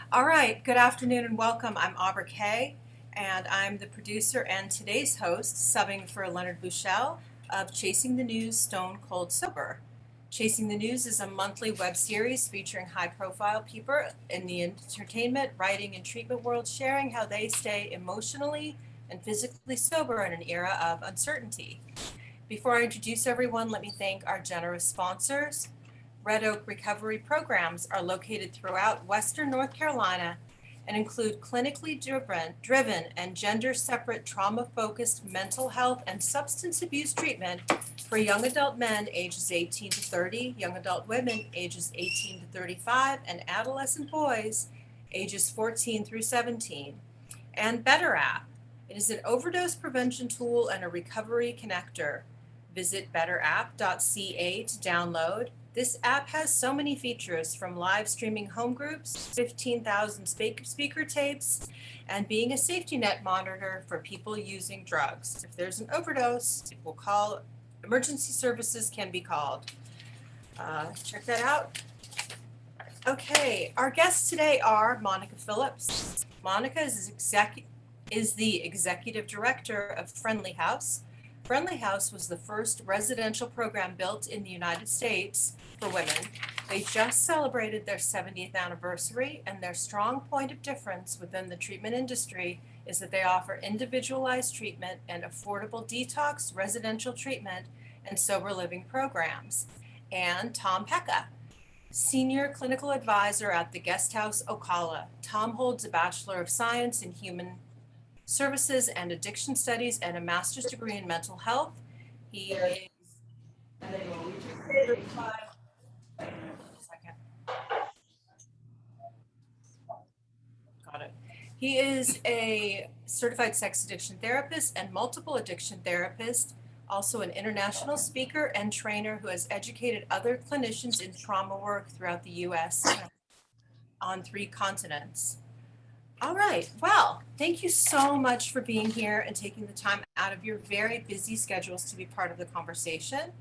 All right, good afternoon and welcome. I'm Aubrey Kay, and I'm the producer and today's host, subbing for Leonard Bouchel of Chasing the News Stone Cold Sober. Chasing the News is a monthly web series featuring high profile people in the entertainment, writing, and treatment world sharing how they stay emotionally and physically sober in an era of uncertainty. Before I introduce everyone, let me thank our generous sponsors. Red Oak Recovery programs are located throughout Western North Carolina and include clinically driven and gender separate trauma focused mental health and substance abuse treatment for young adult men ages 18 to 30, young adult women ages 18 to 35, and adolescent boys ages 14 through 17. And Better App. It is an overdose prevention tool and a recovery connector. Visit betterapp.ca to download. This app has so many features, from live streaming home groups, 15,000 speaker tapes, and being a safety net monitor for people using drugs. If there's an overdose, it will call, emergency services can be called. Check that out. Okay, our guests today are Monica Phillips. Monica is the executive director of Friendly House. Friendly House was the first residential program built in the United States for women. They just celebrated their 70th anniversary, and their strong point of difference within the treatment industry is that they offer individualized treatment and affordable detox, residential treatment, and sober living programs. And Tom Pecca, Senior Clinical Advisor at the Guest House Ocala. Tom holds a Bachelor of Science in Human Services and Addiction Studies and a master's degree in mental health. He is certified. Second. Got it. He is a certified sex addiction therapist and multiple addiction therapist, also an international speaker and trainer who has educated other clinicians in trauma work throughout the US and on 3 continents. All right. Well, thank you so much for being here and taking the time out of your very busy schedules to be part of the conversation.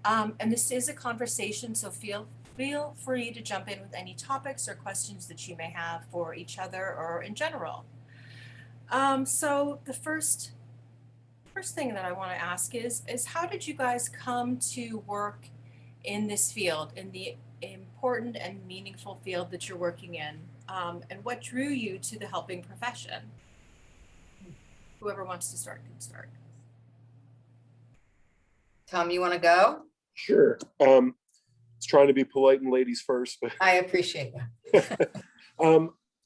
And this is a conversation, so feel free to jump in with any topics or questions that you may have for each other or in general. So the first thing that I want to ask is how did you guys come to work in this field, in the important and meaningful field that you're working in? And what drew you to the helping profession? Whoever wants to start can start. Tom, you want to go? Sure. It's trying to be polite and ladies first, but I appreciate that.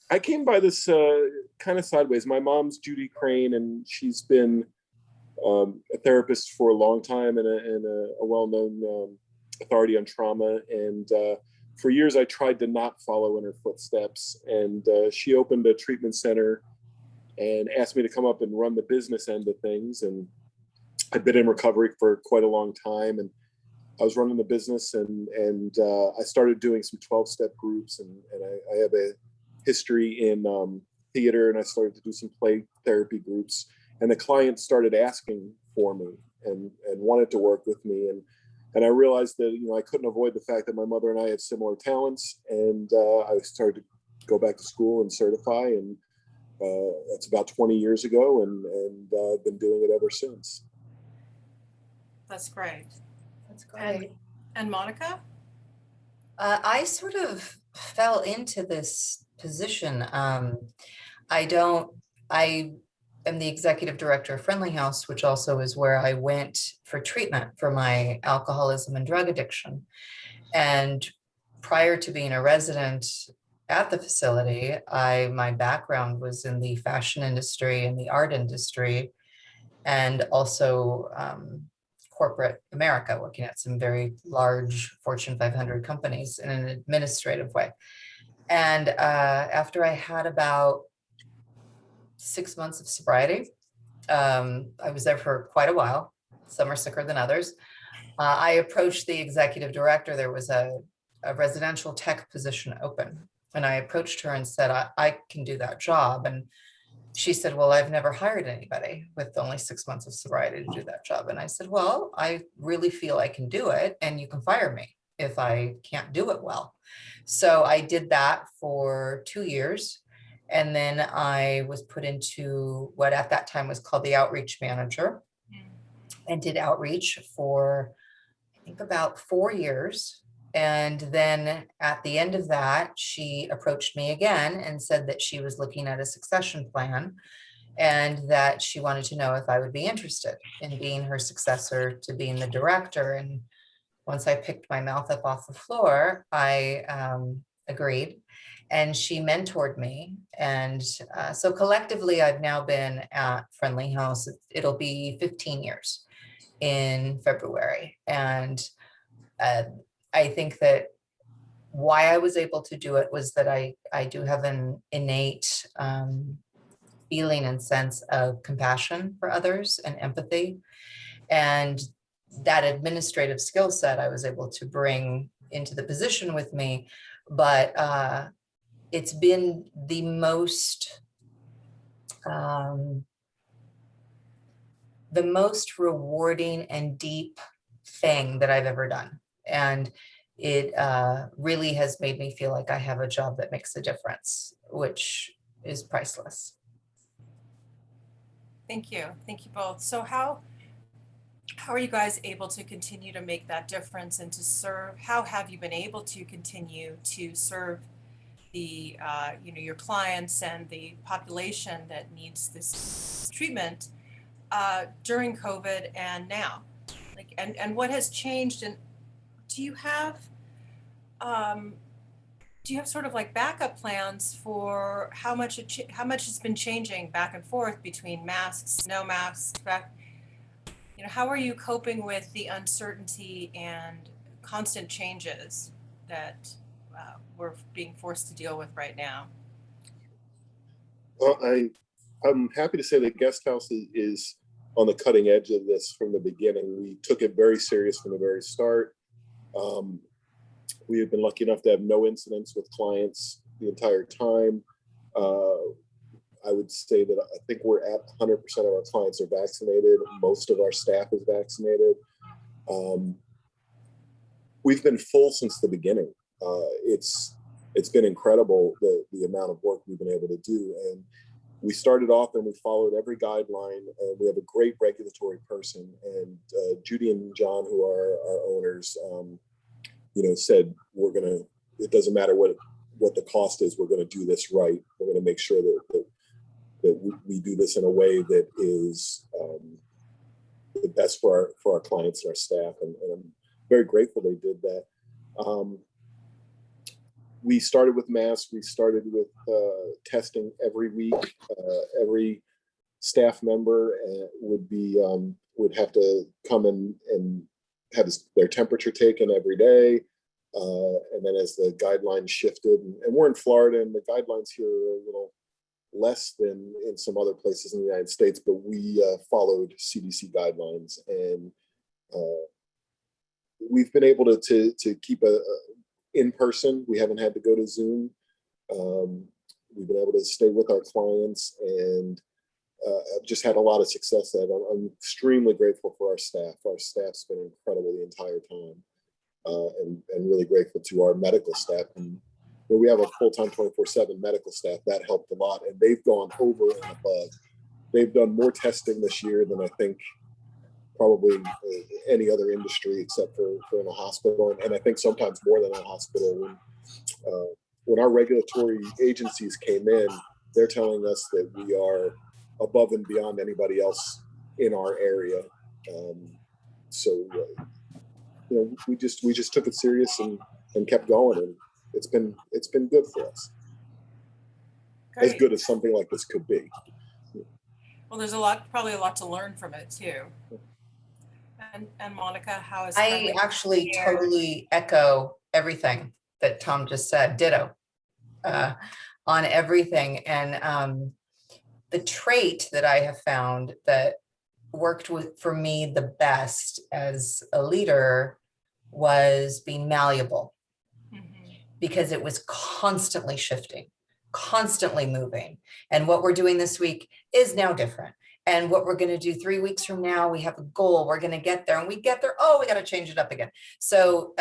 I came by this kind of sideways. My mom's Judy Crane, and she's been a therapist for a long time and a well-known authority on trauma. And for years, I tried to not follow in her footsteps. And she opened a treatment center and asked me to come up and run the business end of things. And I'd been in recovery for quite a long time, and I was running the business, and I started doing some 12-step groups, and I have a history in theater, and I started to do some play therapy groups, and the clients started asking for me and wanted to work with me, and I realized that I couldn't avoid the fact that my mother and I had similar talents, and I started to go back to school and certify, and that's about 20 years ago, and I've been doing it ever since. That's great. That's great. And Monica? I sort of fell into this position. I am the executive director of Friendly House, which also is where I went for treatment for my alcoholism and drug addiction. And prior to being a resident at the facility, my background was in the fashion industry and the art industry, and also corporate America, working at some very large Fortune 500 companies in an administrative way. And after I had about 6 months of sobriety, I was there for quite a while. Some are sicker than others. I approached the executive director. There was a residential tech position open, and I approached her and said, I can do that job. And she said, well, I've never hired anybody with only 6 months of sobriety to do that job. And I said, well, I really feel I can do it, and you can fire me. if I can't do it well. So I did that for 2 years. And then I was put into what at that time was called the outreach manager, and did outreach for, I think, about 4 years. And then at the end of that, she approached me again and said that she was looking at a succession plan and that she wanted to know if I would be interested in being her successor to being the director. And once I picked my mouth up off the floor, I agreed. And she mentored me. And so collectively, I've now been at Friendly House. It'll be 15 years in February. And I think that why I was able to do it was that I do have an innate feeling and sense of compassion for others and empathy. And that administrative skill set I was able to bring into the position with me. But it's been the most rewarding and deep thing that I've ever done. And it really has made me feel like I have a job that makes a difference, which is priceless. Thank you. Thank you both. So how are you guys able to continue to make that difference and to serve? How have you been able to continue to serve the your clients and the population that needs this treatment during COVID and now? Like, and what has changed? And do you have sort of like backup plans for how much has been changing back and forth between masks, no masks, how are you coping with the uncertainty and constant changes that we're being forced to deal with right now? Well, I'm happy to say that Guest House is on the cutting edge of this from the beginning. We took it very serious from the very start. We have been lucky enough to have no incidents with clients the entire time. I would say that I think we're at 100% of our clients are vaccinated. Most of our staff is vaccinated. We've been full since the beginning. It's been incredible the amount of work we've been able to do. And we started off and we followed every guideline. And we have a great regulatory person. And Judy and John, who are our owners, said it doesn't matter what the cost is, we're going to do this right. We're going to make sure that we do this in a way that is the best for our clients and our staff. And I'm very grateful they did that. We started with masks. We started with testing every week. Every staff member would have to come in and have their temperature taken every day. And then as the guidelines shifted, and we're in Florida, and the guidelines here are a little less than in some other places in the United States, but we followed CDC guidelines, and we've been able to keep in person. We haven't had to go to Zoom. We've been able to stay with our clients, and I've just had a lot of success at it. I'm extremely grateful for our staff. Our staff's been incredible the entire time, and really grateful to our medical staff. And we have a full-time 24/7 medical staff. That helped a lot, and they've gone over and above. They've done more testing this year than I think probably any other industry except for in a hospital, and I think sometimes more than a hospital. When our regulatory agencies came in, they're telling us that we are above and beyond anybody else in our area. We just took it serious and kept going, and it's been good for us. Great. As good as something like this could be. Well, there's probably a lot to learn from it too. And Monica, how is I actually totally echo everything that Tom just said. Ditto on everything. And the trait that I have found that worked for me the best as a leader was being malleable, because it was constantly shifting, constantly moving. And what we're doing this week is now different. And what we're going to do 3 weeks from now, we have a goal, we're going to get there, and we get there, oh, we got to change it up again. So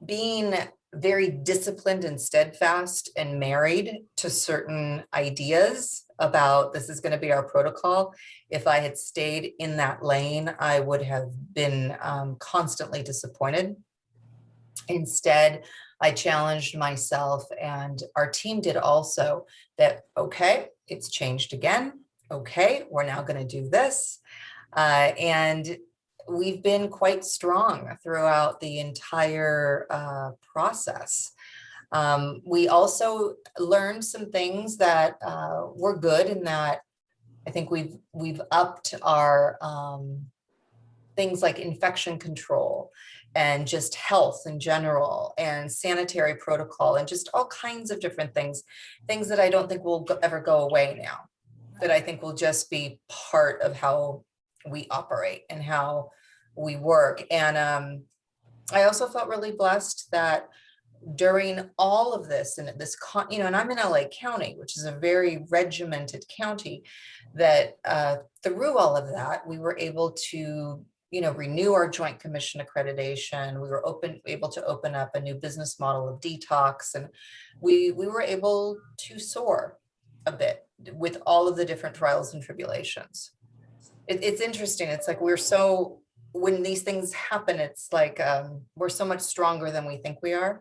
being very disciplined and steadfast and married to certain ideas about this is going to be our protocol. If I had stayed in that lane, I would have been constantly disappointed. Instead, I challenged myself, and our team did also, that, okay, it's changed again. Okay, we're now going to do this. And we've been quite strong throughout the entire process. We also learned some things that were good, in that I think we've upped our things like infection control and just health in general and sanitary protocol and just all kinds of different things that I don't think will ever go away now, that I think will just be part of how we operate and how we work. And I also felt really blessed that during all of this, and this, and I'm in LA County, which is a very regimented county, that through all of that, we were able to, renew our Joint Commission accreditation. We were able to open up a new business model of detox, and we were able to soar a bit with all of the different trials and tribulations. It's interesting. It's like when these things happen, it's like we're so much stronger than we think we are.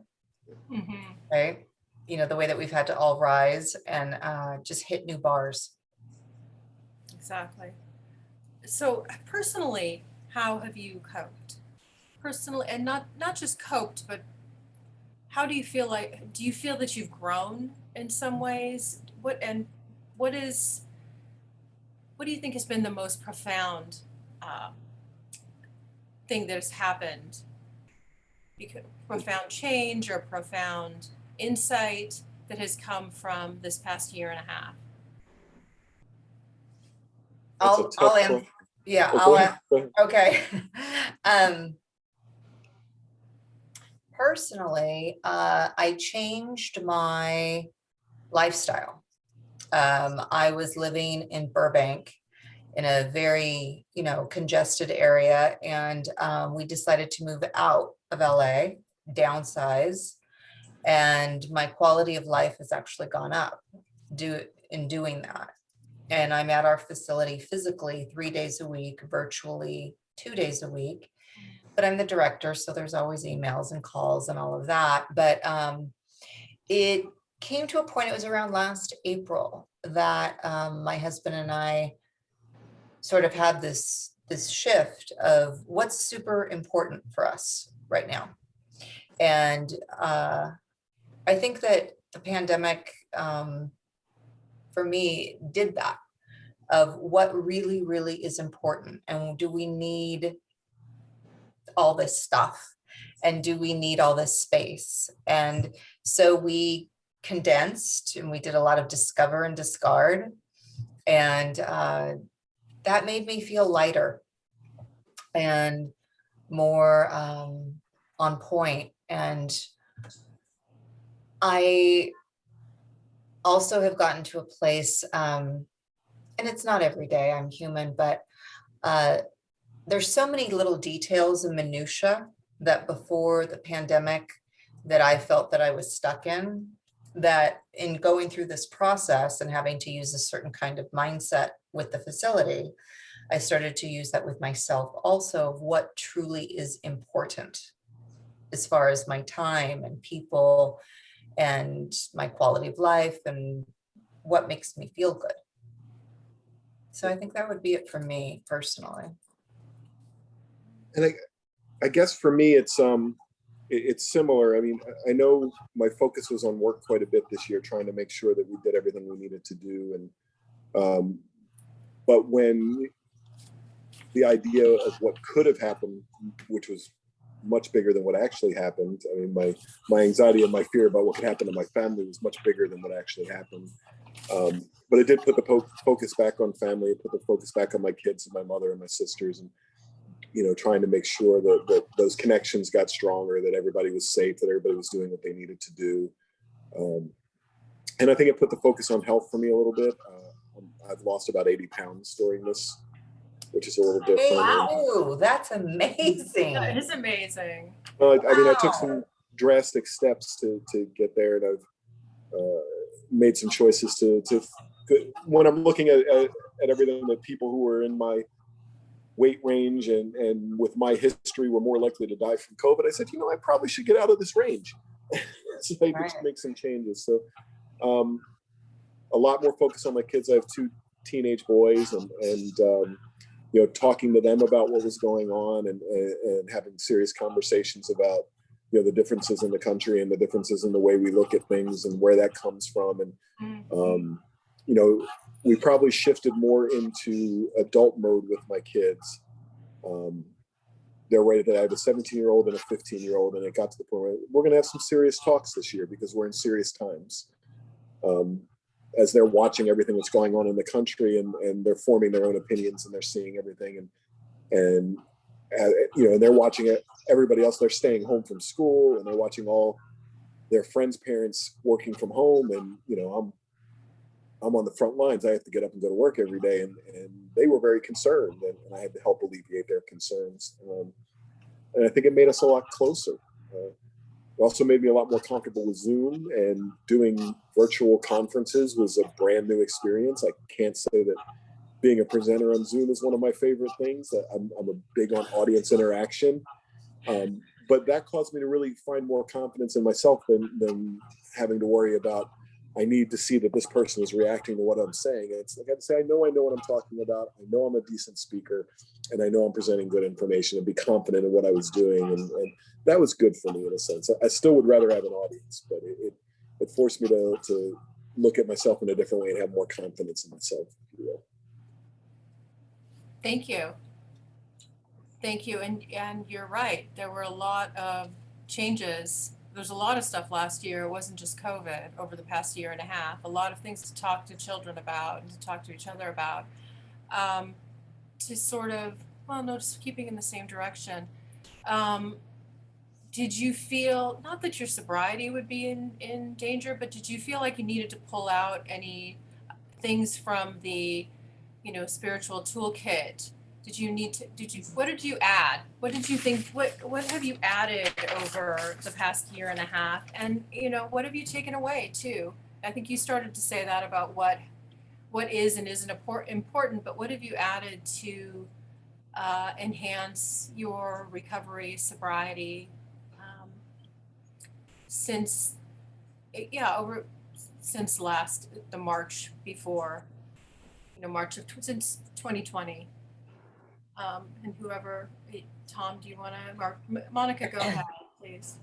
Mm-hmm. Right? The way that we've had to all rise and just hit new bars. Exactly. So personally, how have you coped? Personally, and not just coped, but how do you feel that you've grown in some ways? What do you think has been the most profound uh, thing that has happened? Profound change or profound insight that has come from this past year and a half? That's a I'll tough answer. one. Yeah, Oh, go ahead. okay. Personally, I changed my lifestyle. I was living in Burbank in a very, congested area, and we decided to move out of LA, downsize, and my quality of life has actually gone up in doing that. And I'm at our facility physically 3 days a week, virtually 2 days a week. But I'm the director, so there's always emails and calls and all of that. But it came to a point, it was around last April, that my husband and I sort of had this shift of what's super important for us right now. And I think that the pandemic, for me, did that, of what really, really is important. And do we need all this stuff? And do we need all this space? And so we condensed, and we did a lot of discover and discard. And that made me feel lighter and more on point. And I also have gotten to a place, and it's not every day, I'm human, but there's so many little details and minutia that before the pandemic that I felt that I was stuck in, that in going through this process and having to use a certain kind of mindset with the facility, I started to use that with myself also, of what truly is important as far as my time and people and my quality of life and what makes me feel good. So I think that would be it for me personally. And I guess for me, it's similar. I mean, I know my focus was on work quite a bit this year, trying to make sure that we did everything we needed to do. And but when the idea of what could have happened, which was much bigger than what actually happened. I mean, my anxiety and my fear about what could happen to my family was much bigger than what actually happened. But it did put the focus back on family. It put the focus back on my kids and my mother and my sisters, and trying to make sure that those connections got stronger, that everybody was safe, that everybody was doing what they needed to do. And I think it put the focus on health for me a little bit. I've lost about 80 pounds during this, which is a little different. Wow, that's amazing. That is amazing. I mean, I took some drastic steps to get there, and I've made some choices to when I'm looking at everything, that people who are in my weight range and with my history were more likely to die from COVID. I said, I probably should get out of this range. So I just make some changes. So a lot more focus on my kids. I have 2 teenage boys, and talking to them about what was going on, and having serious conversations about the differences in the country and the differences in the way we look at things and where that comes from. And we probably shifted more into adult mode with my kids. They're right that I have a 17-year-old and a 15-year-old, and it got to the point where we're going to have some serious talks this year because we're in serious times. As they're watching everything that's going on in the country, and they're forming their own opinions, and they're seeing everything, and they're watching everybody else. They're staying home from school, and they're watching all their friends' parents working from home, and I'm on the front lines. I have to get up and go to work every day, and they were very concerned, and I had to help alleviate their concerns. And I think it made us a lot closer. It also made me a lot more comfortable with Zoom, and doing virtual conferences was a brand new experience. I can't say that being a presenter on Zoom is one of my favorite things. I'm a big on audience interaction. But that caused me to really find more confidence in myself than having to worry about, I need to see that this person is reacting to what I'm saying. It's like, I'd say, I know what I'm talking about. I know I'm a decent speaker, and I know I'm presenting good information, and be confident in what I was doing. And that was good for me in a sense. I still would rather have an audience, but it forced me to look at myself in a different way and have more confidence in myself. Thank you. Thank you. And you're right. There were a lot of changes. There's a lot of stuff last year. It wasn't just COVID. Over the past year and a half, a lot of things to talk to children about and to talk to each other about, to sort of, just keeping in the same direction. Did you feel, not that your sobriety would be in danger, but did you feel like you needed to pull out any things from the, spiritual toolkit? What did you add? What did you think, what have you added over the past year and a half? And, what have you taken away too? I think you started to say that about what is and isn't important, but what have you added to enhance your recovery, sobriety, since the March before, March since 2020? And whoever, Tom, do you want to, or Monica, go ahead, please.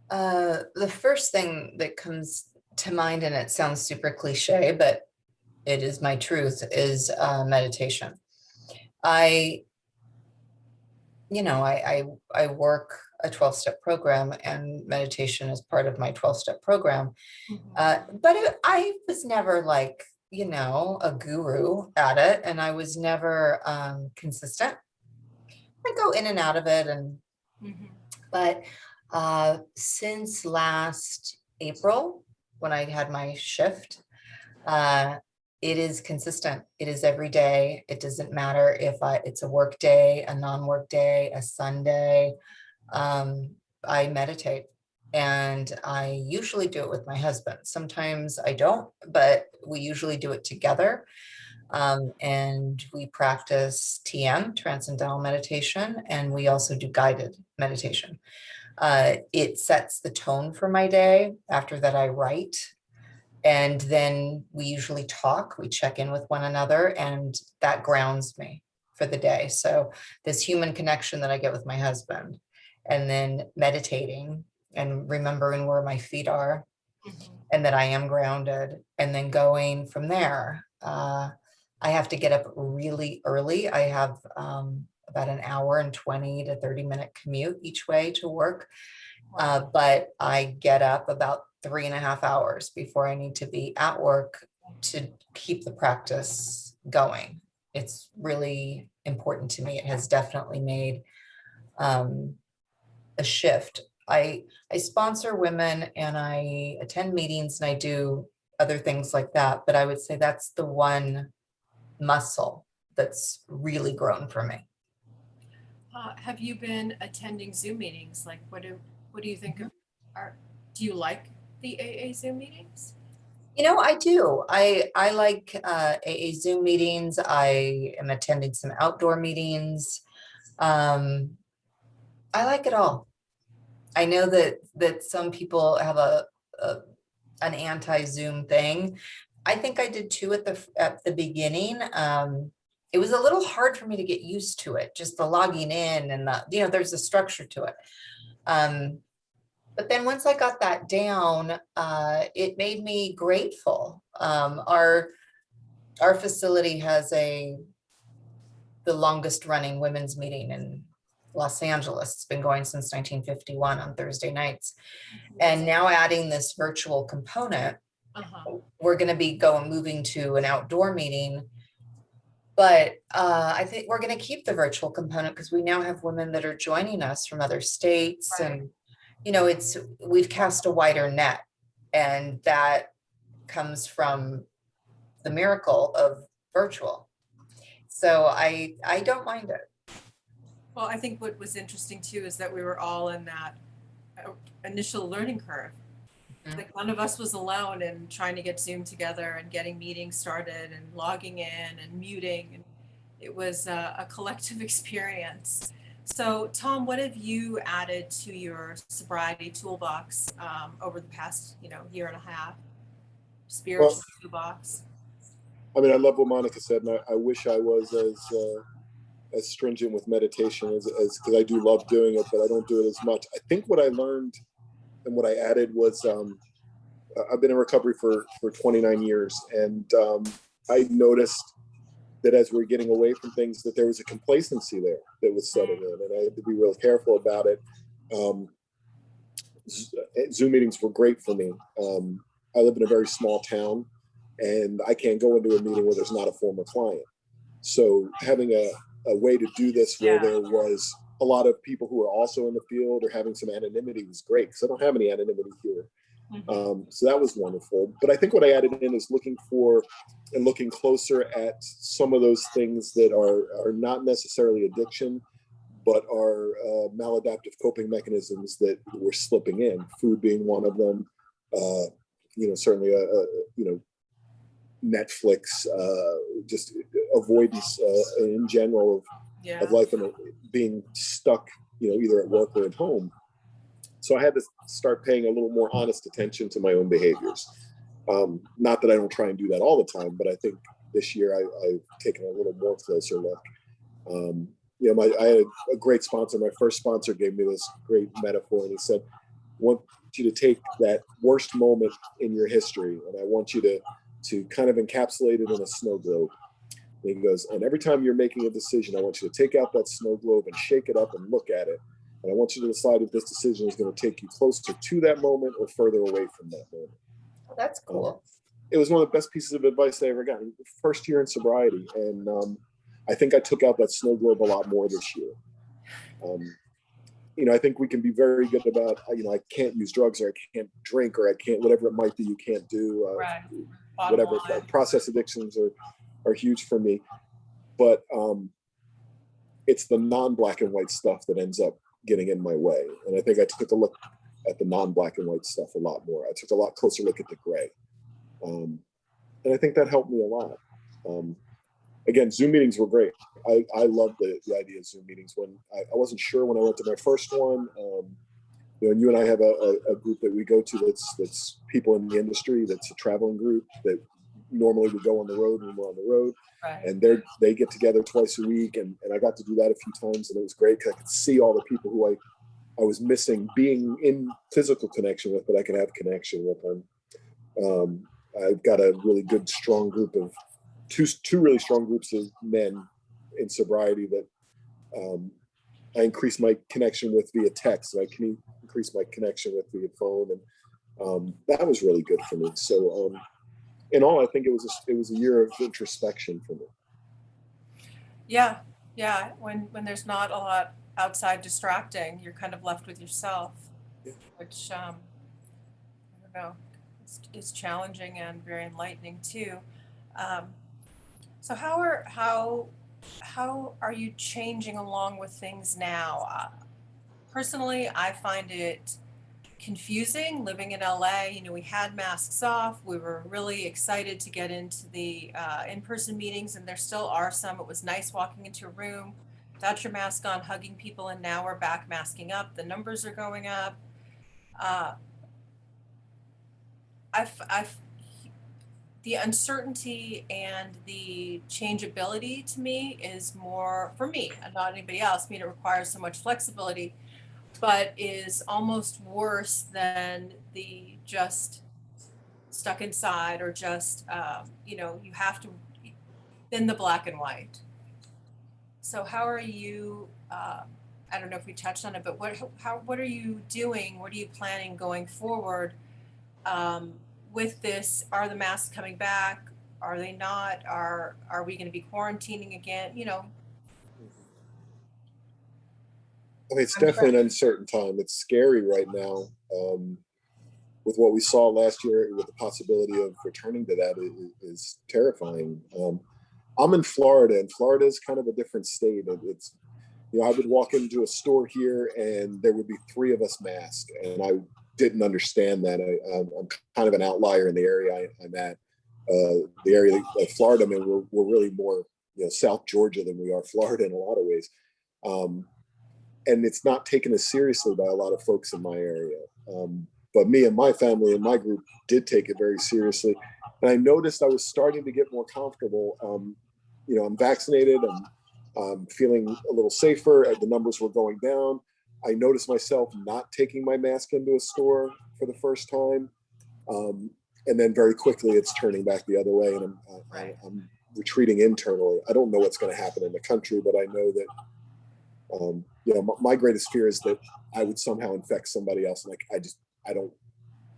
The first thing that comes to mind, and it sounds super cliche, but it is my truth, is meditation. I work a 12-step program, and meditation is part of my 12-step program. But I was never like, a guru at it, and I was never consistent. I go in and out of it, and but since last April, when I had my shift, it is consistent. It is every day. It doesn't matter if it's a work day, a non-work day, a Sunday. I meditate, and I usually do it with my husband. Sometimes I don't, but we usually do it together. And we practice TM, Transcendental Meditation, and we also do guided meditation. It sets the tone for my day. After that, I write. And then we usually talk, we check in with one another, and that grounds me for the day. So this human connection that I get with my husband, and then meditating and remembering where my feet are, and that I am grounded, and then going from there. I have to get up really early. I have about an hour and 20 to 30-minute commute each way to work. But I get up about 3.5 hours before I need to be at work to keep the practice going. It's really important to me. It has definitely made a shift. I sponsor women, and I attend meetings, and I do other things like that. But I would say that's the one muscle that's really grown for me. Have you been attending Zoom meetings? Like, what What do you think of do you like the AA Zoom meetings? I do. I like AA Zoom meetings. I am attending some outdoor meetings. I like it all. I know that some people have a an anti-Zoom thing. I think I did too at the beginning. It was a little hard for me to get used to it, just the logging in and there's a structure to it. But then once I got that down, it made me grateful. Our facility has the longest running women's meeting in Los Angeles. It's been going since 1951 on Thursday nights. And now adding this virtual component, we're going to be moving to an outdoor meeting. But I think we're going to keep the virtual component because we now have women that are joining us from other states. Right. And, we've cast a wider net, and that comes from the miracle of virtual. So I don't mind it. Well, I think what was interesting too is that we were all in that initial learning curve. Mm-hmm. Like none of us was alone in trying to get Zoom together and getting meetings started and logging in and muting. And it was a collective experience. So, Tom, what have you added to your sobriety toolbox over the past, year and a half? Spiritual toolbox. I mean, I love what Monica said, and I wish I was as stringent with meditation as because I do love doing it, but I don't do it as much. I think what I learned and what I added was I've been in recovery for 29 years, and I noticed that as we're getting away from things, that there was a complacency there that was setting in, and I had to be real careful about it. Zoom meetings were great for me. I live in a very small town, and I can't go into a meeting where there's not a former client. So having a way to do this where there was a lot of people who are also in the field or having some anonymity was great, because I don't have any anonymity here. So that was wonderful. But I think what I added in is looking closer at some of those things that are not necessarily addiction, but are maladaptive coping mechanisms that we're slipping in, food being one of them, certainly Netflix, just avoidance in general of life and being stuck, either at work or at home. So I had to start paying a little more honest attention to my own behaviors. Not that I don't try and do that all the time, but I think this year I've taken a little more closer look. I had a great sponsor. My first sponsor gave me this great metaphor, and he said, I want you to take that worst moment in your history, and I want you to kind of encapsulate it in a snow globe. And he goes, and every time you're making a decision, I want you to take out that snow globe and shake it up and look at it. And I want you to decide if this decision is going to take you closer to that moment or further away from that moment. Oh, that's cool. It was one of the best pieces of advice I ever got. First year in sobriety. And I think I took out that snow globe a lot more this year. I think we can be very good about, I can't use drugs, or I can't drink, or I can't, whatever it might be, you can't do. Right. Whatever. Process addictions are huge for me. But it's the non-black and white stuff that ends up getting in my way. And I think I took a look at the non-black and white stuff a lot more. I took a lot closer look at the gray. And I think that helped me a lot. Again, Zoom meetings were great. I love the idea of Zoom meetings. When I wasn't sure when I went to my first one, and you and I have a group that we go to that's people in the industry, that's a traveling group that normally would go on the road when we're on the road. Right. And they get together twice a week, and I got to do that a few times, and it was great because I could see all the people who I was missing being in physical connection with, but I could have connection with them. I've got a really good, strong group of two really strong groups of men in sobriety that I increase my connection with via text. I can increase my connection with via phone, and that was really good for me. So in all, I think it was a year of introspection for me. Yeah. When there's not a lot outside distracting, you're kind of left with yourself, which I don't know, is challenging and very enlightening too. So how are you changing along with things now? Personally, I find it confusing living in LA. You know, we had masks off. We were really excited to get into the in-person meetings, and there still are some. It was nice walking into a room without your mask on, hugging people, and now we're back masking up. The numbers are going up. Uh, I've the uncertainty and the changeability to me is more for me and not anybody else. I mean, it requires so much flexibility, but is almost worse than the just stuck inside or just, you know, you have to, than the black and white. So how are you, I don't know if we touched on it, but what are you doing? What are you planning going forward um, with this? Are the masks coming back? Are they not? Are we going to be quarantining again? You know, I mean, it's I'm trying. definitely an uncertain time. It's scary right now. With what we saw last year, with the possibility of returning to that is terrifying. I'm in Florida, and Florida is kind of a different state. It's, you know, I would walk into a store here, and there would be three of us masked, and I didn't understand that. I'm kind of an outlier in the area I'm at. The area of Florida, I mean, we're really more, you know, South Georgia than we are Florida in a lot of ways. Um, and it's not taken as seriously by a lot of folks in my area. But me and my family and my group did take it very seriously. And I noticed I was starting to get more comfortable. You know, I'm vaccinated. I'm feeling a little safer. The numbers were going down. I noticed myself not taking my mask into a store for the first time. And then very quickly it's turning back the other way, and right. I'm retreating internally. I don't know what's going to happen in the country, but I know that you know, my greatest fear is that I would somehow infect somebody else. Like I don't,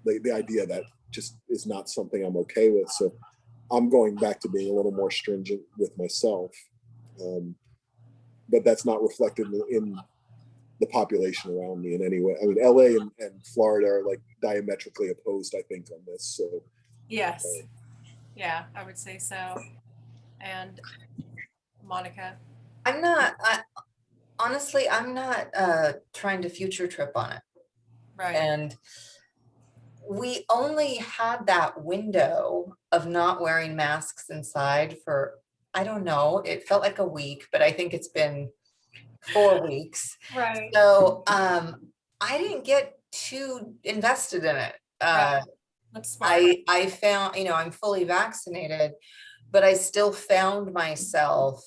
the idea that just is not something I'm okay with. So I'm going back to being a little more stringent with myself. Um, but that's not reflected in the population around me in any way. I mean, LA and Florida are like diametrically opposed, I think, on this. So, Yes. Yeah, I would say so. And Monica, I'm not, honestly, I'm not trying to future trip on it. right. And we only had that window of not wearing masks inside for, I don't know, it felt like a week, but I think it's been 4 weeks. Right. So I didn't get too invested in it. Right. That's smart. I found, you know, I'm fully vaccinated, but I still found myself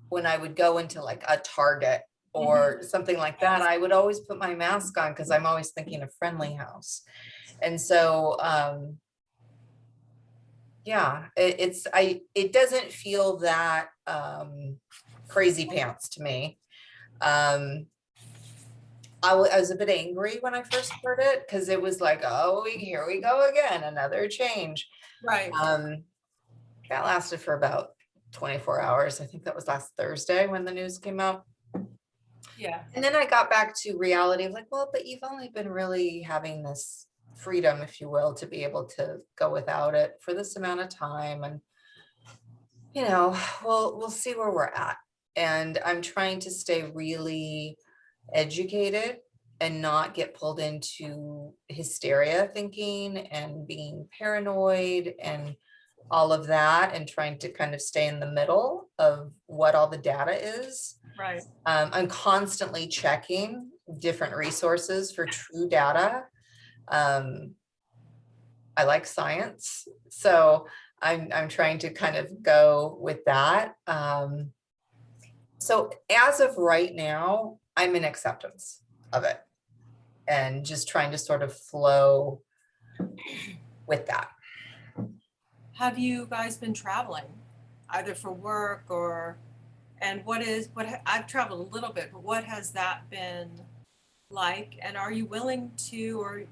when I would go into like a Target or something like that, I would always put my mask on because I'm always thinking of Friendly House. And so yeah, it doesn't feel that crazy pants to me. um I was a bit angry when I first heard it because it was like, oh, here we go again, another change. Right. um that lasted for about 24 hours. I think that was last Thursday when the news came out. Yeah. And then I got back to reality of like, well, but you've only been really having this freedom, if you will, to be able to go without it for this amount of time. And, you know, we'll see where we're at. And I'm trying to stay really educated and not get pulled into hysteria thinking and being paranoid and all of that, and trying to kind of stay in the middle of what all the data is. Right. I'm constantly checking different resources for true data. Um, I like science, so I'm trying to kind of go with that. So as of right now, I'm in acceptance of it and just trying to sort of flow with that. Have you guys been traveling, either for work or, and I've traveled a little bit, but what has that been like? And are you willing to, or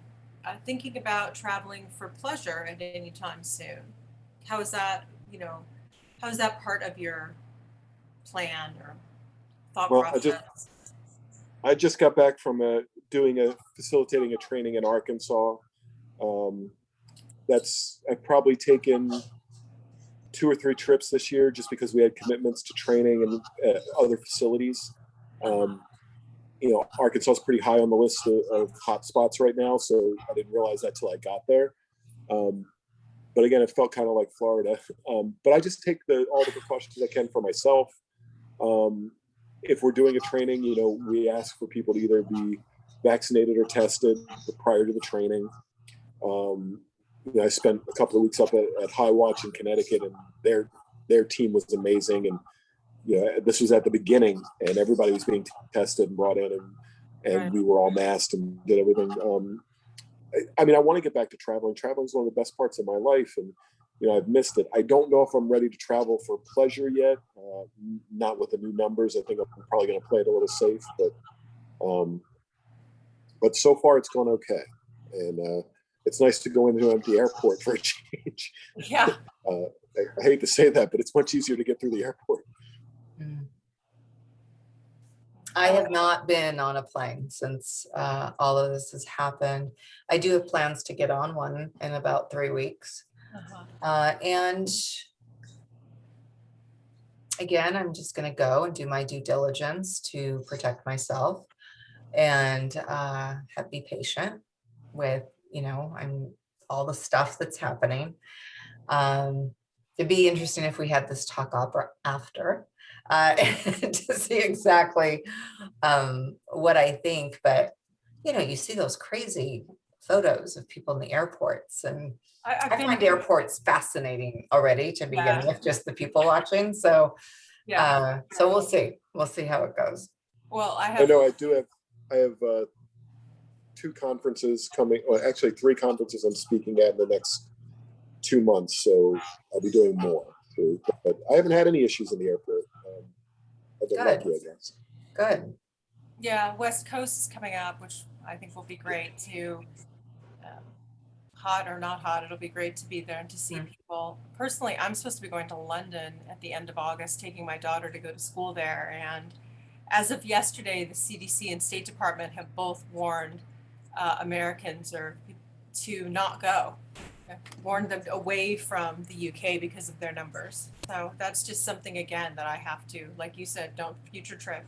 thinking about traveling for pleasure at any time soon? How is that, you know, how is that part of your plan or thought well, process? I just got back from facilitating a training in Arkansas. Um, I've probably taken 2 or 3 trips this year just because we had commitments to training and other facilities. Um, Arkansas is pretty high on the list of hot spots right now, so I didn't realize that till I got there. But again, it felt kind of like Florida. But I just take all the precautions I can for myself. If we're doing a training, we ask for people to either be vaccinated or tested prior to the training. I spent a couple of weeks up at High Watch in Connecticut, and their team was amazing. And this was at the beginning, and everybody was being tested and brought in, and Right. we were all masked and did everything. I want to get back to traveling. Traveling is one of the best parts of my life, and I've missed it. I don't know if I'm ready to travel for pleasure yet. Not with the new numbers. I think I'm probably going to play it a little safe, but so far it's gone okay, and it's nice to go into an empty airport for a change. Yeah. I hate to say that, but it's much easier to get through the airport. I have not been on a plane since all of this has happened. I do have plans to get on one in about 3 weeks. And again, I'm just going to go and do my due diligence to protect myself and be patient with, I'm all the stuff that's happening. It'd be interesting if we had this talk after to see exactly what I think. But, you see those crazy photos of people in the airports, and I find airports fascinating already to begin with, just the people watching. So, so we'll see. We'll see how it goes. Well, I have 2 conferences coming, or actually 3 conferences I'm speaking at in the next 2 months. So I'll be doing more too. But I haven't had any issues in the airport. I've been lucky, I guess. Good. Yeah, West Coast is coming up, which I think will be great too. Hot or not hot, it'll be great to be there and to see people. Personally, I'm supposed to be going to London at the end of August, taking my daughter to go to school there. And as of yesterday, the CDC and State Department have both warned Americans to not go, warned them away from the UK because of their numbers. So that's just something, again, that I have to, like you said, don't future trip.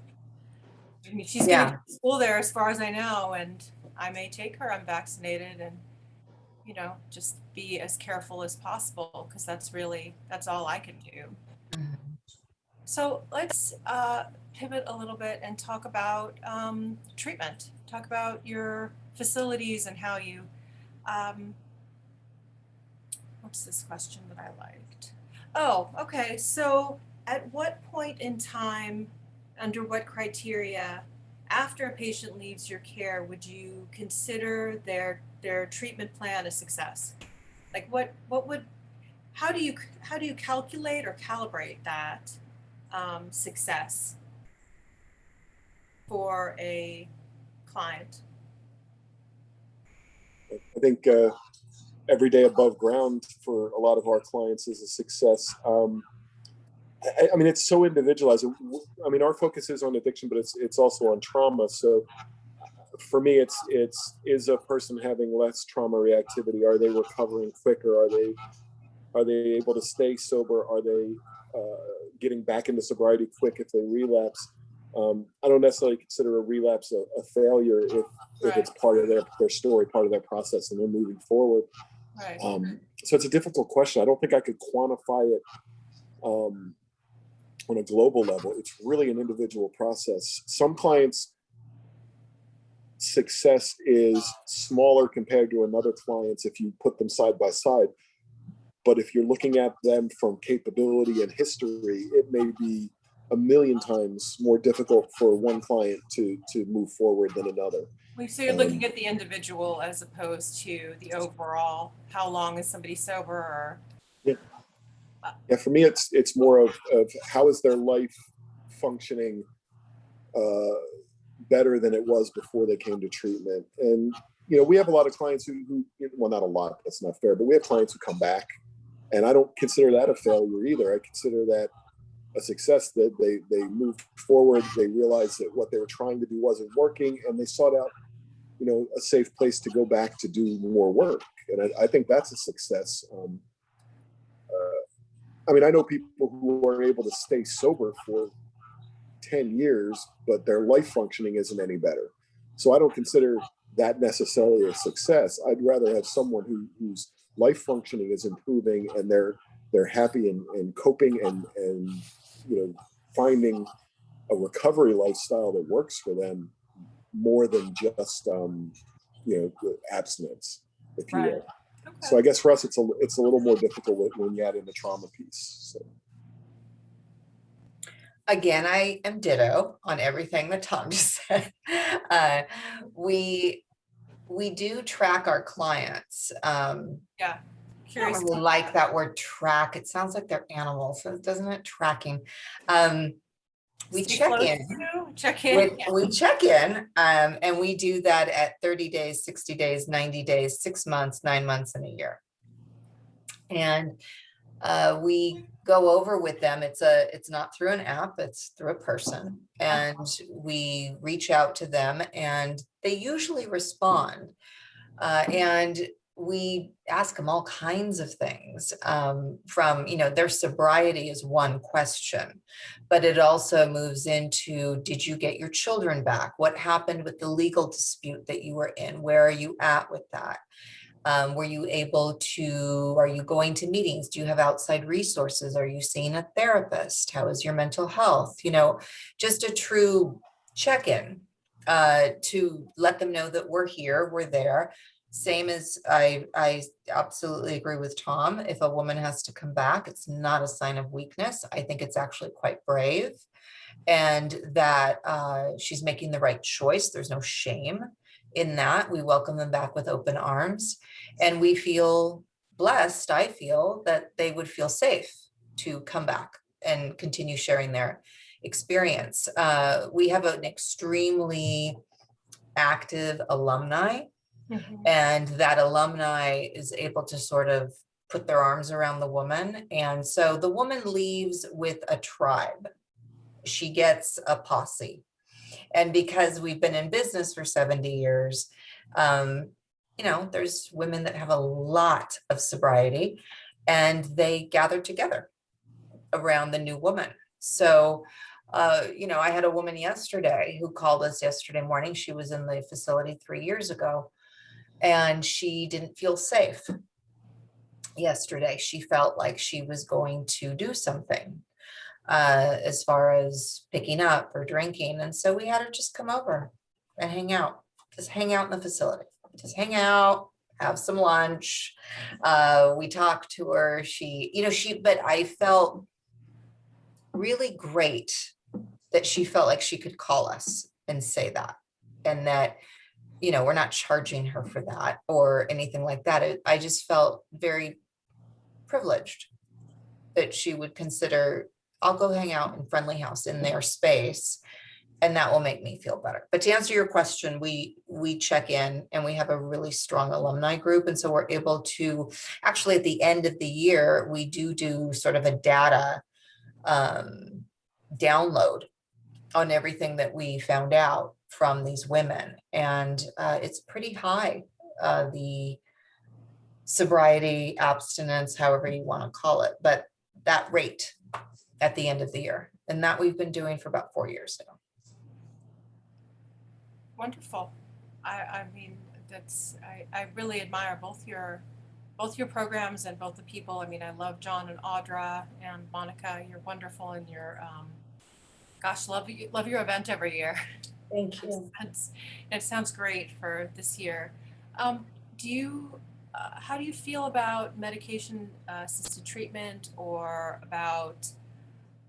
I mean, she's going to school there as far as I know, and I may take her. I'm vaccinated, and just be as careful as possible, because that's all I can do. So let's pivot a little bit and talk about treatment. Talk about your facilities and how you, what's this question that I liked? Oh, okay. So at what point in time, under what criteria, after a patient leaves your care, would you consider their treatment plan a success? Like how do you calculate or calibrate that success for a client? I think every day above ground for a lot of our clients is a success. It's so individualized. Our focus is on addiction, but it's also on trauma. So for me, is a person having less trauma reactivity? Are they recovering quicker? Are they able to stay sober? Are they getting back into sobriety quick if they relapse? I don't necessarily consider a relapse a failure if it's part of their story, part of their process, and they're moving forward. Right. So it's a difficult question. I don't think I could quantify it on a global level. It's really an individual process. Some clients' success is smaller compared to another client's if you put them side by side. But if you're looking at them from capability and history, it may be a million times more difficult for one client to move forward than another. So you're looking at the individual as opposed to the overall, how long is somebody sober? Or yeah, for me, it's more of how is their life functioning better than it was before they came to treatment. And we have a lot of clients who well, not a lot, that's not fair, but we have clients who come back, and I don't consider that a failure either. I consider that a success, that they moved forward, they realized that what they were trying to do wasn't working, and they sought out a safe place to go back to do more work. And I think that's a success. I know people who are able to stay sober for 10 years, but their life functioning isn't any better. So I don't consider that necessarily a success. I'd rather have someone whose life functioning is improving and they're happy and coping and finding a recovery lifestyle that works for them more than just abstinence, if you Right. will. Okay. So I guess for us, it's a little more difficult when you add in the trauma piece. So. Again, I am ditto on everything that Tom just said. We do track our clients. Yeah. I don't really like that word track. It sounds like they're animals, doesn't it? Tracking. We check in. Check in. We check in, and we do that at 30 days, 60 days, 90 days, 6 months, 9 months, and a year. And we go over with them. It's not through an app, it's through a person. And we reach out to them and they usually respond. And we ask them all kinds of things, from, their sobriety is one question, but it also moves into, did you get your children back? What happened with the legal dispute that you were in? Where are you at with that? Were you able to, are you going to meetings? Do you have outside resources? Are you seeing a therapist? How is your mental health? Just a true check-in, to let them know that we're here, we're there. Same as I absolutely agree with Tom. If a woman has to come back, it's not a sign of weakness. I think it's actually quite brave, and that she's making the right choice. There's no shame in that. We welcome them back with open arms, and we feel blessed. I feel that they would feel safe to come back and continue sharing their experience. We have an extremely active alumni, and that alumni is able to sort of put their arms around the woman. And so the woman leaves with a tribe. She gets a posse. And because we've been in business for 70 years, there's women that have a lot of sobriety and they gather together around the new woman. So, I had a woman yesterday who called us yesterday morning. She was in the facility 3 years ago and she didn't feel safe yesterday. She felt like she was going to do something, as far as picking up or drinking. And so we had her just come over and hang out in the facility, just hang out, have some lunch. We talked to her. But I felt really great that she felt like she could call us and say that, and that, we're not charging her for that or anything like that. I just felt very privileged that she would consider, I'll go hang out in Friendly House in their space, and that will make me feel better. But to answer your question, we check in, and we have a really strong alumni group. And so we're able to actually, at the end of the year, we do sort of a data download on everything that we found out from these women. And it's pretty high, the sobriety, abstinence, however you want to call it, but that rate at the end of the year. And that we've been doing for about 4 years now. Wonderful. I mean, I really admire both your programs and both the people. I mean, I love John and Audra and Monica. You're wonderful, and love your event every year. Thank you. It sounds great for this year. How do you feel about medication assisted treatment, or about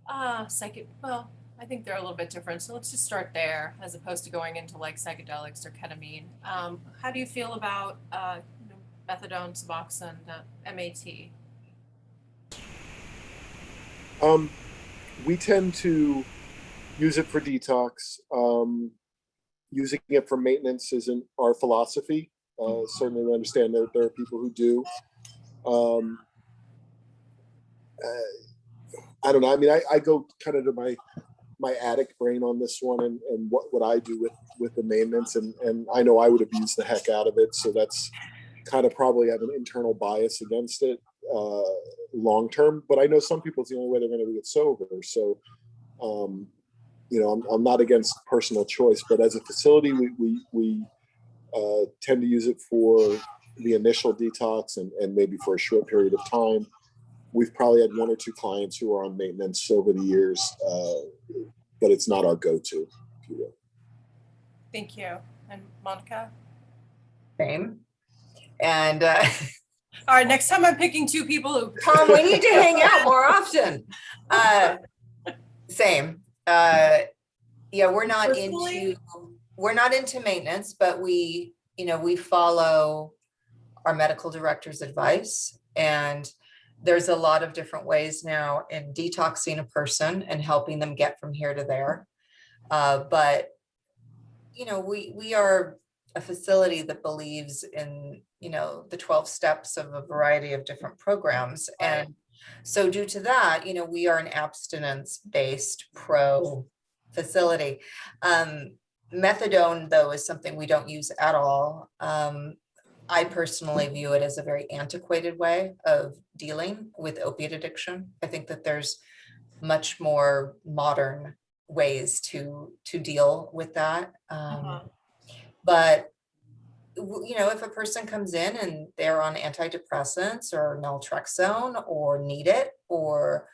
well, I think they're a little bit different. So let's just start there, as opposed to going into like psychedelics or ketamine. How do you feel about methadone, Suboxone, MAT? We tend to use it for detox. Using it for maintenance isn't our philosophy. Certainly we understand that there are people who do. I don't know. I mean, I go kind of to my addict brain on this one, and what I do with the maintenance, and I know I would abuse the heck out of it. So that's kind of probably have an internal bias against it long term. But I know some people, it's the only way they're going to get sober. So I'm not against personal choice, but as a facility, we tend to use it for the initial detox and maybe for a short period of time. We've probably had one or two clients who are on maintenance over the years, but it's not our go-to, if you will. Thank you. And Monica? Same. And All right, next time I'm picking two people who. Tom, we need to hang out more often. Same. Yeah, we're not into maintenance, but we follow our medical director's advice. And there's a lot of different ways now in detoxing a person and helping them get from here to there. But we are a facility that believes in the 12 steps of a variety of different programs. And so due to that, we are an abstinence-based pro facility. Methadone, though, is something we don't use at all. I personally view it as a very antiquated way of dealing with opiate addiction. I think that there's much more modern ways to deal with that. But if a person comes in and they're on antidepressants or naltrexone or need it, or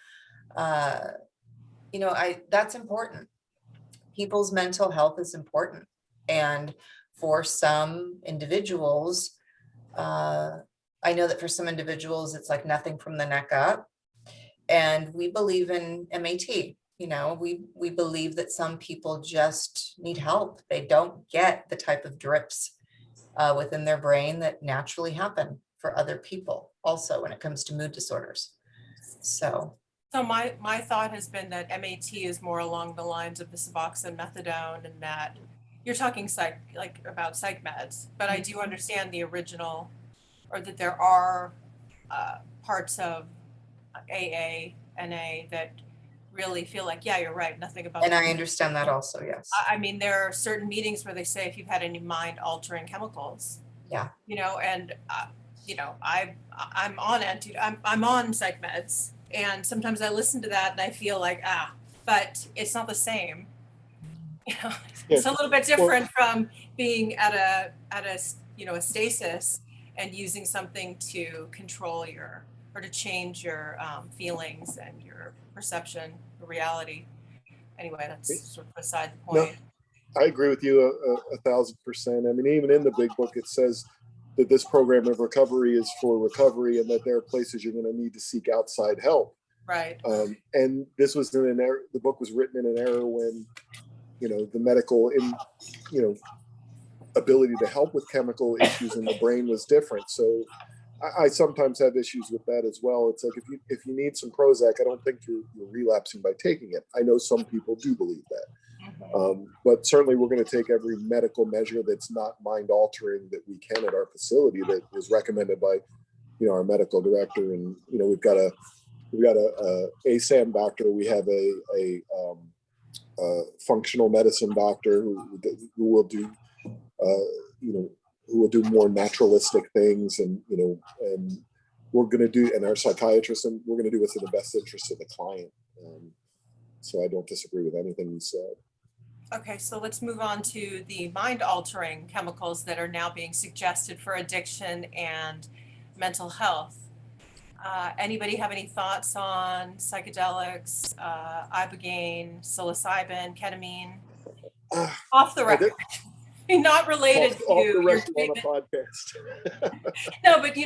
that's important. People's mental health is important, and for some individuals, I know that for some individuals it's like nothing from the neck up, and we believe in MAT. We believe that some people just need help. They don't get the type of drips within their brain that naturally happen for other people also when it comes to mood disorders. So my thought has been that MAT is more along the lines of the Suboxone, methadone, and that you're talking about psych meds, but I do understand the original, or that there are parts of AA, NA that really feel like, yeah, you're right, nothing about. And I understand that also, yes. I mean, there are certain meetings where they say if you've had any mind-altering chemicals, yeah, and I'm on psych meds, and sometimes I listen to that and I feel like but it's not the same. It's a little bit different from being at a stasis and using something to control or to change your feelings and your perception, your reality. Anyway, that's sort of beside the point. No, I agree with you 1,000%. I mean, even in the big book, it says that this program of recovery is for recovery, and that there are places you're going to need to seek outside help. Right. And this was in an era. The book was written in an era when, the medical ability to help with chemical issues in the brain was different. So I sometimes have issues with that as well. It's like if you need some Prozac, I don't think you're relapsing by taking it. I know some people do believe that. But certainly we're going to take every medical measure that's not mind altering that we can at our facility that is recommended by, our medical director. And, we've got a ASAM doctor. We have a functional medicine doctor who will do, who will do more naturalistic things, and we're going to do, and our psychiatrist, and we're going to do what's in the best interest of the client. So I don't disagree with anything you said. Okay, so let's move on to the mind-altering chemicals that are now being suggested for addiction and mental health. Anybody have any thoughts on psychedelics, ibogaine, psilocybin, ketamine? Off the record. Not related to the your record on a podcast. No, but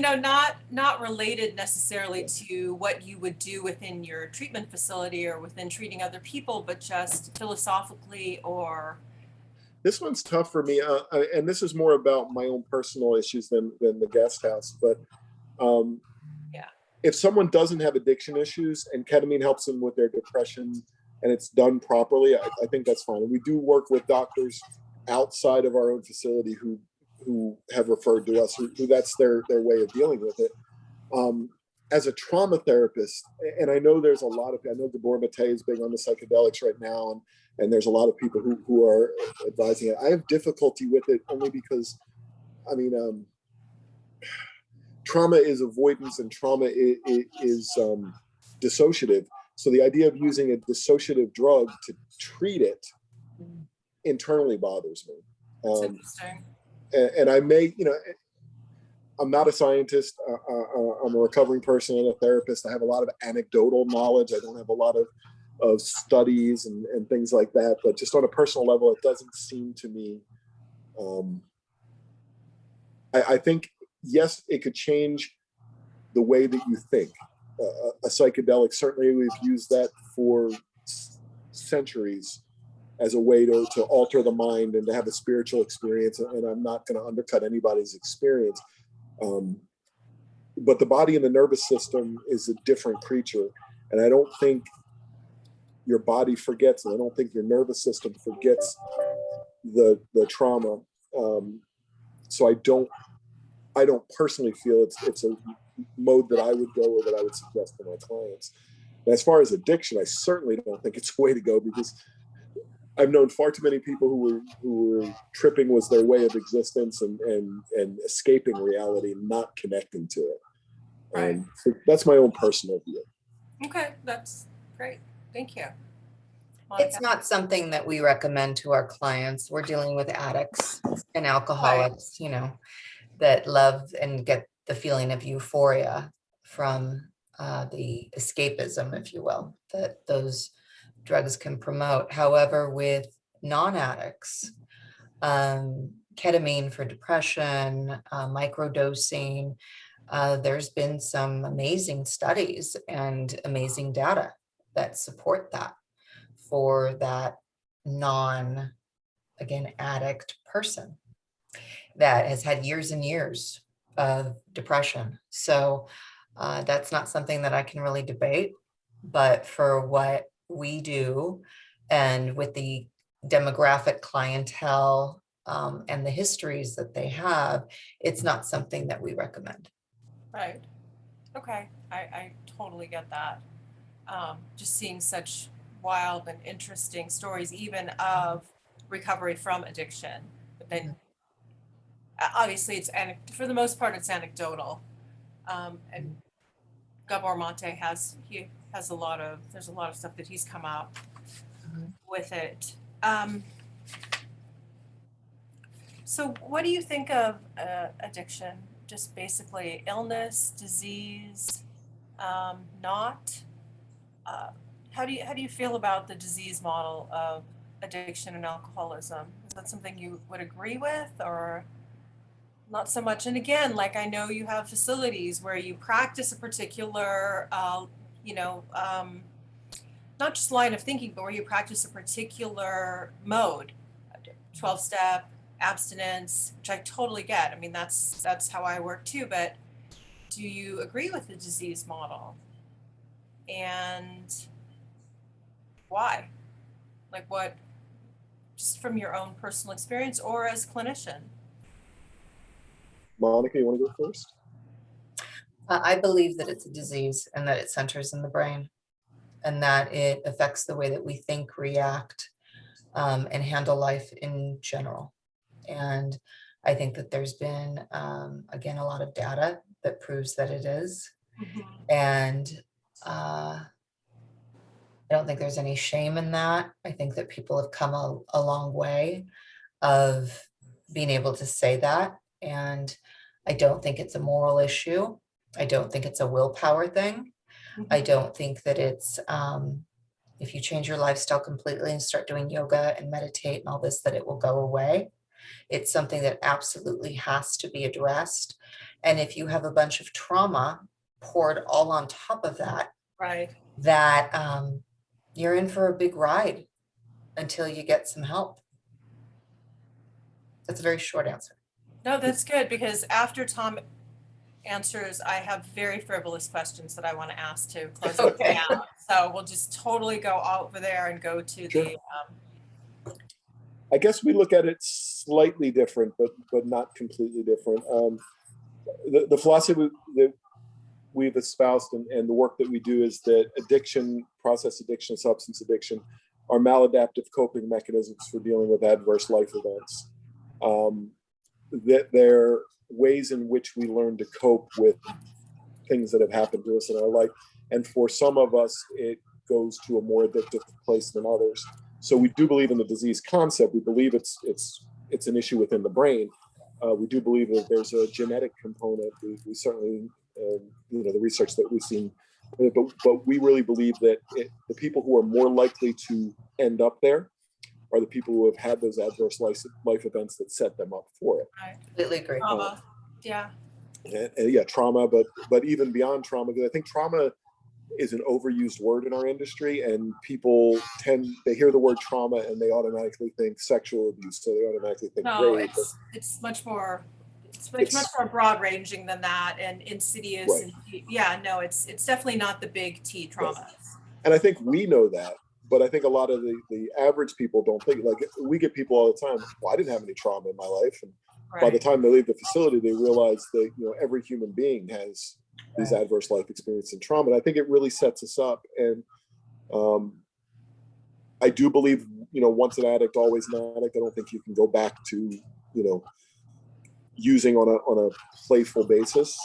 not related necessarily to what you would do within your treatment facility or within treating other people, but just philosophically or. This one's tough for me, and this is more about my own personal issues than the guest house. But if someone doesn't have addiction issues and ketamine helps them with their depression and it's done properly, I think that's fine. And we do work with doctors outside of our own facility who have referred to us, who that's their way of dealing with it. As a trauma therapist, and I know there's a lot of, I know Gabor Mate is big on the psychedelics right now, and there's a lot of people who are advising it. I have difficulty with it only because, trauma is avoidance and trauma is dissociative. So the idea of using a dissociative drug to treat it internally bothers me. That's interesting. And I may, I'm not a scientist. I'm a recovering person and a therapist. I have a lot of anecdotal knowledge. I don't have a lot of studies and things like that. But just on a personal level, it doesn't seem to me. I think, yes, it could change the way that you think. A psychedelic, certainly we've used that for centuries as a way to alter the mind and to have a spiritual experience. And I'm not going to undercut anybody's experience. But the body and the nervous system is a different creature. And I don't think your body forgets, and I don't think your nervous system forgets the trauma. So I don't personally feel it's a mode that I would go or that I would suggest to my clients. And as far as addiction, I certainly don't think it's a way to go, because I've known far too many people who were tripping was their way of existence and escaping reality, not connecting to it. Right. So that's my own personal view. Okay, that's great. Thank you. It's not something that we recommend to our clients. We're dealing with addicts and alcoholics, that love and get the feeling of euphoria from the escapism, if you will, that those drugs can promote. However, with non-addicts, ketamine for depression, microdosing, there's been some amazing studies and amazing data that support that for that addict person that has had years and years of depression. So that's not something that I can really debate, but for what we do and with the demographic clientele and the histories that they have, it's not something that we recommend. Right. Okay. I totally get that. Just seeing such wild and interesting stories, even of recovery from addiction. But then obviously for the most part, it's anecdotal. And Gabor Mate there's a lot of stuff that he's come up with it. So what do you think of addiction? Just basically illness, disease, not? How do you feel about the disease model of addiction and alcoholism? Is that something you would agree with, or not so much? And again, like, I know you have facilities where you practice a particular, not just line of thinking, but where you practice a particular mode, 12-step, abstinence, which I totally get. I mean, that's how I work too. But do you agree with the disease model? And why? Like, what, just from your own personal experience or as a clinician? Monica, you want to go first? I believe that it's a disease and that it centers in the brain and that it affects the way that we think, react, and handle life in general. And I think that there's been, again, a lot of data that proves that it is. And I don't think there's any shame in that. I think that people have come a long way of being able to say that. And I don't think it's a moral issue. I don't think it's a willpower thing. I don't think that it's, if you change your lifestyle completely and start doing yoga and meditate and all this, that it will go away. It's something that absolutely has to be addressed. And if you have a bunch of trauma poured all on top of that, Right. that you're in for a big ride until you get some help. That's a very short answer. No, that's good, because after Tom answers, I have very frivolous questions that I want to ask to close it down. So we'll just totally go over there and go to the. I guess we look at it slightly different, but not completely different. The philosophy that we've espoused and the work that we do is that addiction, process addiction, substance addiction, are maladaptive coping mechanisms for dealing with adverse life events. That they're ways in which we learn to cope with things that have happened to us in our life. And for some of us, it goes to a more addictive place than others. So we do believe in the disease concept. We believe it's an issue within the brain. We do believe that there's a genetic component. We certainly, the research that we've seen, but we really believe that the people who are more likely to end up there are the people who have had those adverse life events that set them up for it. Right. Completely agree. Trauma. Yeah. And yeah, trauma, but even beyond trauma, because I think trauma is an overused word in our industry, and people they hear the word trauma and they automatically think sexual abuse, so they automatically think No, rape. it's much more broad ranging than that, and insidious. Right. And yeah, no, it's definitely not the big T traumas. Right. And I think we know that, but I think a lot of the average people don't think. Like, we get people all the time, well, I didn't have any trauma in my life, and by the time they leave the facility, they realize that every human being has these adverse life experiences and trauma. And I think it really sets us up. And I do believe, once an addict, always an addict. I don't think you can go back to, using on a playful basis.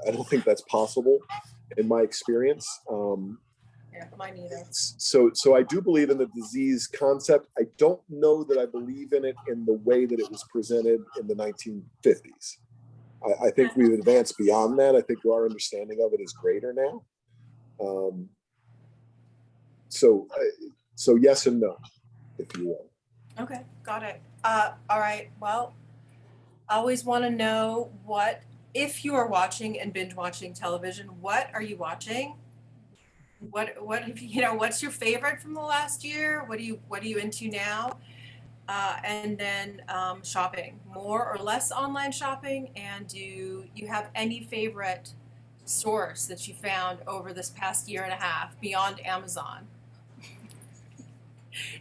I don't think that's possible in my experience. Yeah, mine either. So I do believe in the disease concept. I don't know that I believe in it in the way that it was presented in the 1950s. I think we've advanced beyond that. I think our understanding of it is greater now. So yes and no, if you will. Okay, got it. All right. Well, I always want to know if you are watching and binge watching television, what are you watching? What what's your favorite from the last year? What are you into now? And then shopping, more or less online shopping, and do you have any favorite stores that you found over this past year and a half beyond Amazon?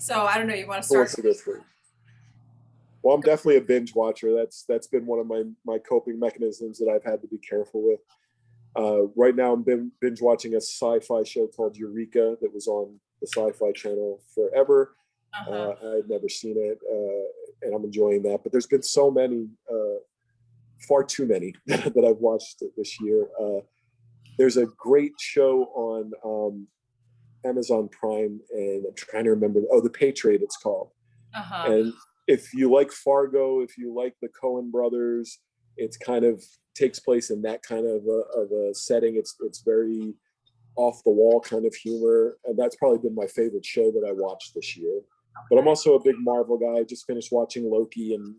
So I don't know. You want to Who wants start? to go through? Well, I'm definitely a binge watcher. That's been one of my coping mechanisms that I've had to be careful with. Right now, I'm binge watching a sci-fi show called Eureka that was on the Sci-Fi Channel forever. I'd never seen it, and I'm enjoying that. But there's been so many, far too many, that I've watched this year. There's a great show on Amazon Prime, and I'm trying to remember. The Patriot, it's called. And if you like Fargo, if you like the Coen brothers, it's kind of takes place in that kind of a setting. It's very off the wall kind of humor, and that's probably been my favorite show that I watched this year. But I'm also a big Marvel guy. I just finished watching Loki, and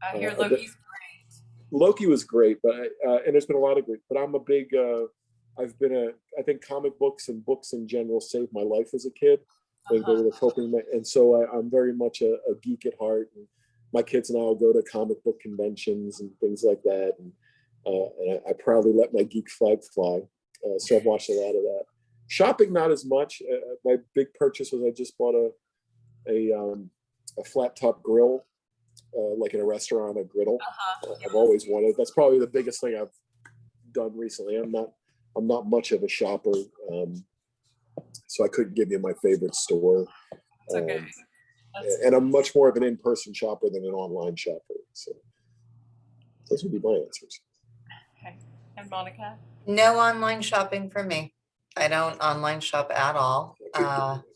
I hear Loki's great. Loki was great, but and there's been a lot of great. But I'm a big. I think comic books and books in general saved my life as a kid. I think they were the coping, and so I'm very much a geek at heart. And my kids and I will go to comic book conventions and things like that, and I proudly let my geek flag fly. So I've watched a lot of that. Shopping, not as much. My big purchase was I just bought a flat top grill, like in a restaurant, a griddle. I've always wanted. That's probably the biggest thing I've done recently. I'm not much of a shopper, so I couldn't give you my favorite store. It's okay. And I'm much more of an in-person shopper than an online shopper. So those would be my answers. Okay. And Monica? No online shopping for me. I don't online shop at all.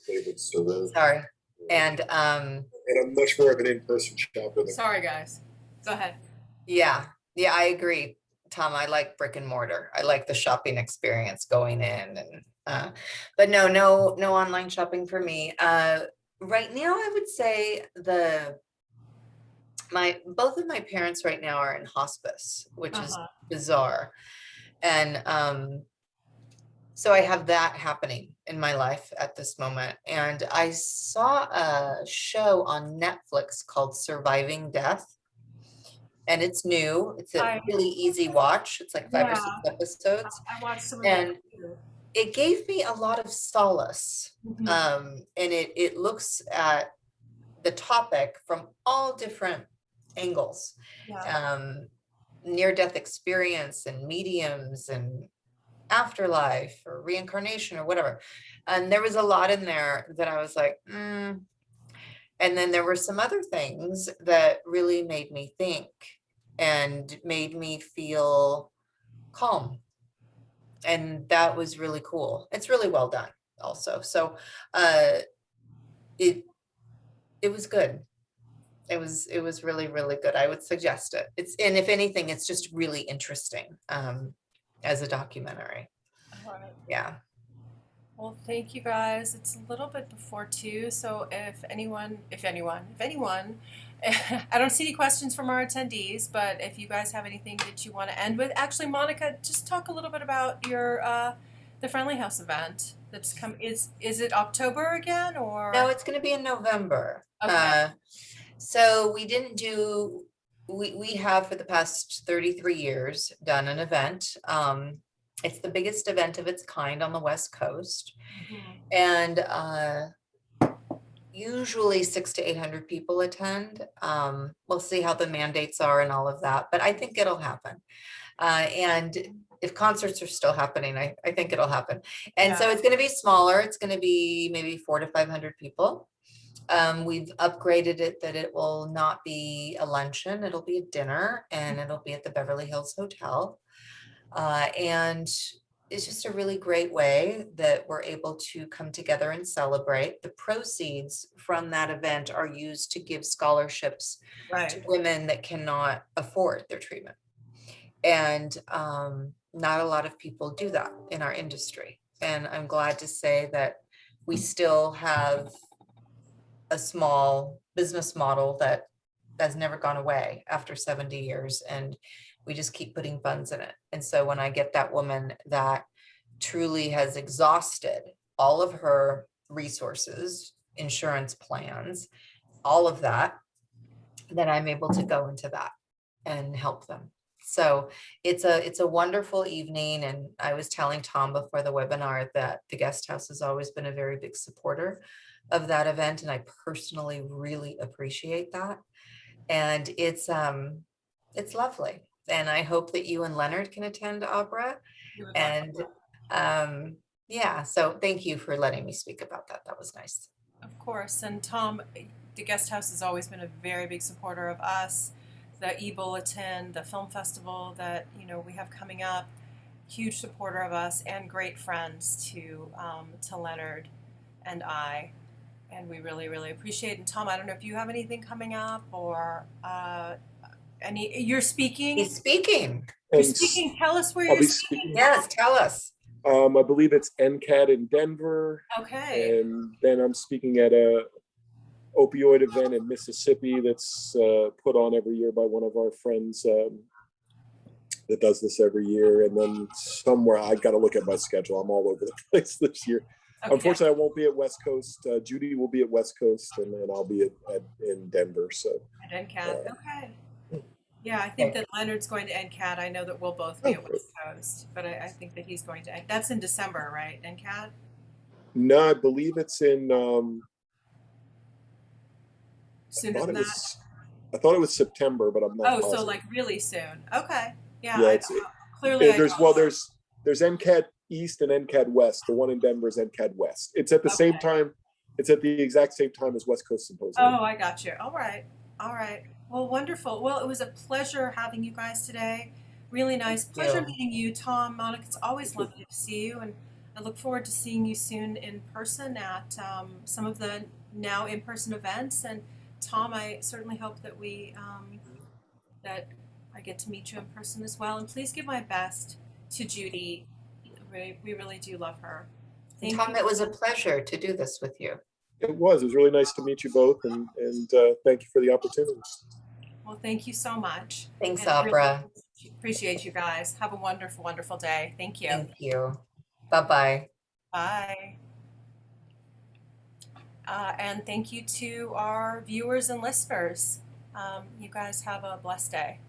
Favorite store. Sorry. And I'm much more of an in-person shopper. Sorry, guys. Go ahead. yeah, I agree, Tom. I like brick and mortar. I like the shopping experience, going in, and but no online shopping for me. Right now, I would say both of my parents right now are in hospice, which is bizarre. And so I have that happening in my life at this moment. And I saw a show on Netflix called Surviving Death. And it's new. It's a really easy watch. It's like 5 or 6 episodes. I watched some of and that too. It gave me a lot of solace. And it looks at the topic from all different angles. Near-death experience and mediums and afterlife or reincarnation or whatever. And there was a lot in there that I was like, And then there were some other things that really made me think and made me feel calm. And that was really cool. It's really well done. also. So it was good. It was really, really good. I would suggest it. And if anything, it's just really interesting as a documentary. All right. Yeah. Well, thank you guys. It's a little bit before 2, so if anyone, I don't see any questions from our attendees, but if you guys have anything that you want to end with, actually, Monica, just talk a little bit about your the Friendly House event that's come. Is it October again, or? No, it's going to be in November. Okay. So we didn't do, we have for the past 33 years done an event. It's the biggest event of its kind on the West Coast. Mhm. And usually 600 to 800 people attend. We'll see how the mandates are and all of that, but I think it'll happen. And if concerts are still happening, I think it'll happen. And so Yeah. it's going to be smaller. It's going to be maybe 400 to 500 people. We've upgraded it that it will not be a luncheon, it'll be a dinner, and it'll be at the Beverly Hills Hotel. And it's just a really great way that we're able to come together and celebrate. The proceeds from that event are used to give scholarships to Right. women that cannot afford their treatment. And not a lot of people do that in our industry. And I'm glad to say that we still have a small business model that has never gone away after 70 years. And we just keep putting funds in it. And so when I get that woman that truly has exhausted all of her resources, insurance plans, all of that, then I'm able to go into that and help them. So it's a wonderful evening. And I was telling Tom before the webinar that the guest house has always been a very big supporter of that event. And I personally really appreciate that. And it's lovely. And I hope that you and Leonard can attend, Abra. You would love And that. yeah, so thank you for letting me speak about that. That was nice. Of course. And Tom, the guest house has always been a very big supporter of us, the e-bulletin, the film festival that we have coming up. Huge supporter of us and great friends to Leonard and I, and we really, really appreciate it. And Tom, I don't know if you have anything coming up or any. You're speaking. He's speaking. You're And speaking. Tell us where I'll you're be speaking. speaking. Yes, tell us. I believe it's NCAD in Denver. Okay. And then I'm speaking at a opioid event in Mississippi that's put on every year by one of our friends that does this every year. And then somewhere, I got to look at my schedule. I'm all over the place this year. Okay. Unfortunately, I won't be at West Coast. Judy will be at West Coast, and then I'll be in Denver. So At NCAT. Okay. Yeah, I think that Leonard's going to NCAT. I know that we'll both be at West Coast, but I think that he's going to. That's in December, right? NCAT. No, I believe it's in. Sooner than that. I thought it was September, but I'm not. Oh, positive. so like really soon. Okay. Yeah. Yeah, Clearly, there's NCAD East and NCAD West. The one in Denver is NCAD West. It's at the same time. It's at the exact same time as West Coast Symposium. Oh, I got you. All right. All right. Well, wonderful. Well, it was a pleasure having you guys today. Really nice. Pleasure meeting you, Tom, Monica. It's always lovely to see you, and I look forward to seeing you soon in person at some of the now in-person events. And Tom, I certainly hope that that I get to meet you in person as well. And please give my best to Judy. We really do love her. Thank Tom, you. it was a pleasure to do this with you. It was really nice to meet you both, and thank you for the opportunity. Well, thank you so much. Thanks, And Abra. really appreciate you guys. Have a wonderful, wonderful day. Thank you. Thank you. Bye-bye. Bye. And thank you to our viewers and listeners. You guys have a blessed day.